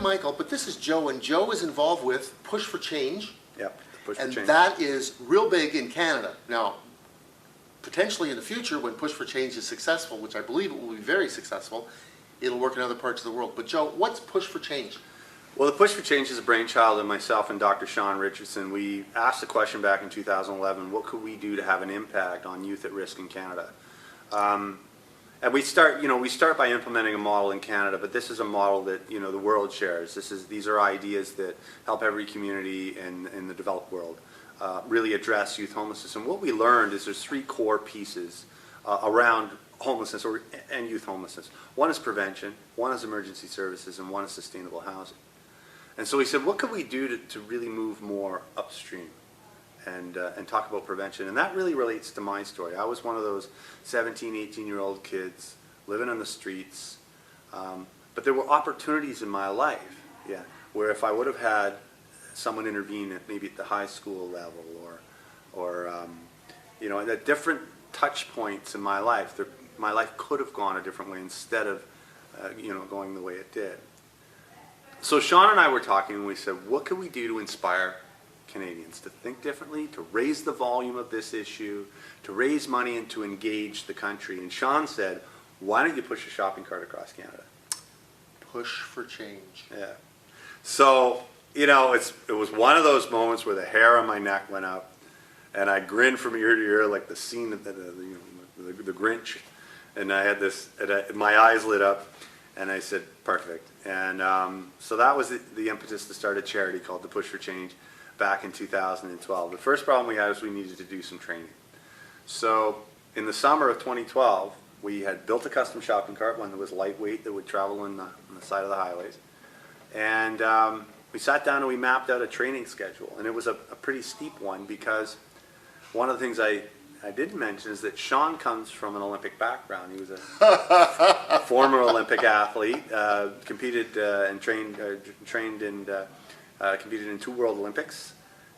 I'm Michael, but this is Joe, and Joe is involved with Push for Change. Yep, Push for And Change. that is real big in Canada. Now, potentially in the future, when Push for Change is successful, which I believe it will be very successful, it'll work in other parts of the world. But Joe, what's Push for Change? Well, the Push for Change is a brainchild of myself and Dr. Sean Richardson. We asked the question back in 2011, what could we do to have an impact on youth at risk in Canada? And we start by implementing a model in Canada, but this is a model that, the world shares. These are ideas that help every community in the developed world really address youth homelessness. And what we learned is there's three core pieces around homelessness and youth homelessness. One is prevention, one is emergency services, and one is sustainable housing. And so we said, what could we do to really move more upstream and talk about prevention? And that really relates to my story. I was one of those 17, 18-year-old kids living on the streets, but there were opportunities in my life, where if I would have had someone intervene maybe at the high school level or at different touch points in my life could have gone a different way instead of going the way it did. So Sean and I were talking, and we said, what can we do to inspire Canadians to think differently, to raise the volume of this issue, to raise money and to engage the country? And Sean said, why don't you push a shopping cart across Canada? Push for Change. Yeah. So, it was one of those moments where the hair on my neck went up, and I grinned from ear to ear like the scene of the Grinch. And I had my eyes lit up, and I said, perfect. And so that was the impetus to start a charity called the Push for Change back in 2012. The first problem we had was we needed to do some training. So in the summer of 2012, we had built a custom shopping cart, one that was lightweight, that would travel on the side of the highways. And we sat down and we mapped out a training schedule. And it was a pretty steep one, because one of the things I didn't mention is that Sean comes from an Olympic background. He was a former Olympic athlete, competed and trained and competed in 2 World Olympics,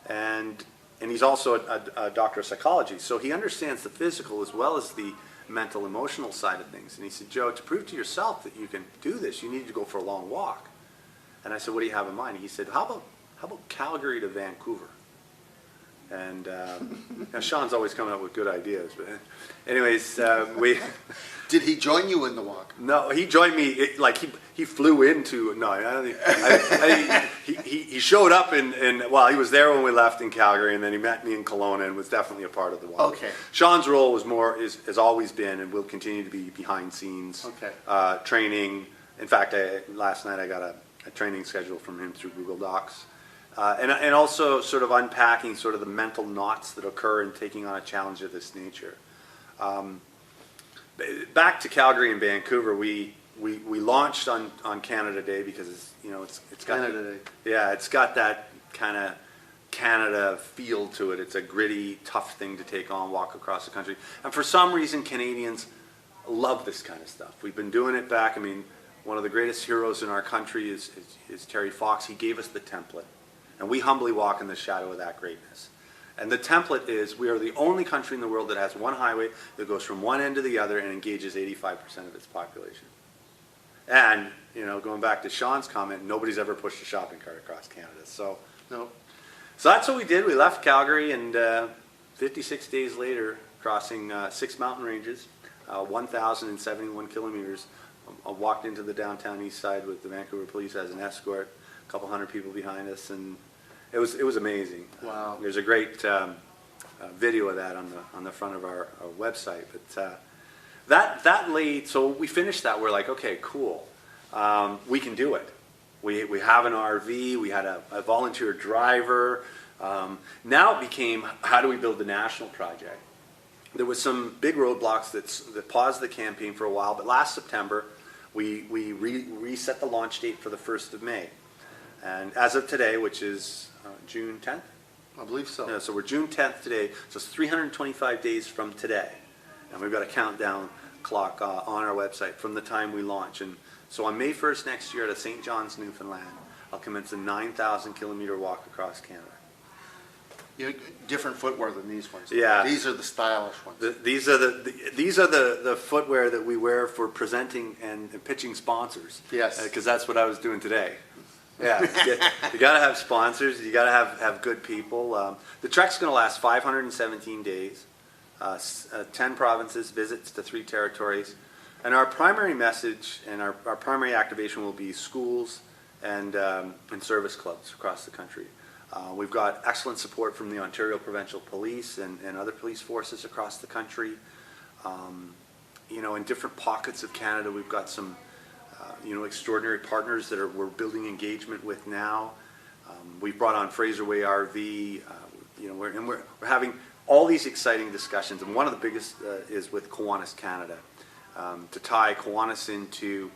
and he's also a doctor of psychology. So he understands the physical as well as the mental, emotional side of things. And he said, Joe, to prove to yourself that you can do this, you need to go for a long walk. And I said, what do you have in mind? He said, how about Calgary to Vancouver? And now Sean's always coming up with good ideas. But anyways, we... Did he join you in the walk? No, he joined me, he flew into, no, I don't think, he showed up well, he was there when we left in Calgary, and then he met me in Kelowna and was definitely a part of the walk. Okay. Sean's role has always been and will continue to be behind scenes, training. In fact, last night I got a training schedule from him through Google Docs. And also sort of unpacking sort of the mental knots that occur in taking on a challenge of this nature. Back to Calgary and Vancouver, we launched on Canada Day because it's got Canada Day. Yeah, it's got that kind of Canada feel to it. It's a gritty, tough thing to take on, walk across the country. And for some reason, Canadians love this kind of stuff. We've been doing it back. I mean, one of the greatest heroes in our country is Terry Fox. He gave us the template. And we humbly walk in the shadow of that greatness. And the template is, we are the only country in the world that has one highway that goes from one end to the other and engages 85% of its population. And, going back to Sean's comment, nobody's ever pushed a shopping cart across Canada. So, no. So that's what we did. We left Calgary, and 56 days later, crossing 6 mountain ranges, 1,071 kilometers, I walked into the downtown east side with the Vancouver police as an escort, a couple hundred people behind us, and it was amazing. Wow. There's a great video of that on the front of our website. But that laid, so we finished that. We're like, okay, cool. We can do it. We have an RV. We had a volunteer driver. Now it became, how do we build the national project? There was some big roadblocks that paused the campaign for a while, but last September we reset the launch date for the 1st of May. And as of today, which is June 10th? I believe so. Yeah, so we're June 10th today, so it's 325 days from today. And we've got a countdown clock on our website from the time we launch. And so on May 1st next year at St. John's, Newfoundland, I'll commence a 9,000 kilometer walk across Canada. Different footwear than these ones. Yeah. These are the stylish ones. These are the footwear that we wear for presenting and pitching sponsors. Yes. Because that's what I was doing today. Yeah, you got to have sponsors. You got to have good people. The trek's going to last 517 days, 10 provinces, visits to 3 territories. And our primary message and our primary activation will be schools and service clubs across the country. We've got excellent support from the Ontario Provincial Police and other police forces across the country. You know, in different pockets of Canada, we've got some extraordinary partners that we're building engagement with now. We've brought on Fraserway RV. We're having all these exciting discussions, and one of the biggest is with Kiwanis Canada, to tie Kiwanis into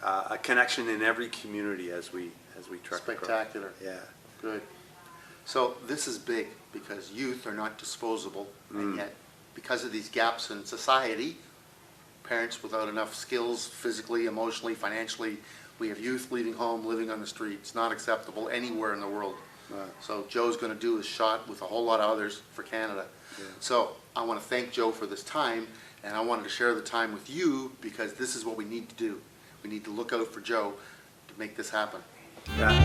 a connection in every community as we trek across. Spectacular. Yeah. Good. So this is big because youth are not disposable, and yet because of these gaps in society, parents without enough skills, physically, emotionally, financially, we have youth leaving home, living on the streets. Not acceptable anywhere in the world. Right. So Joe's going to do his shot with a whole lot of others for Canada. Yeah. So I want to thank Joe for this time, and I wanted to share the time with you because this is what we need to do. We need to look out for Joe to make this happen. Yeah.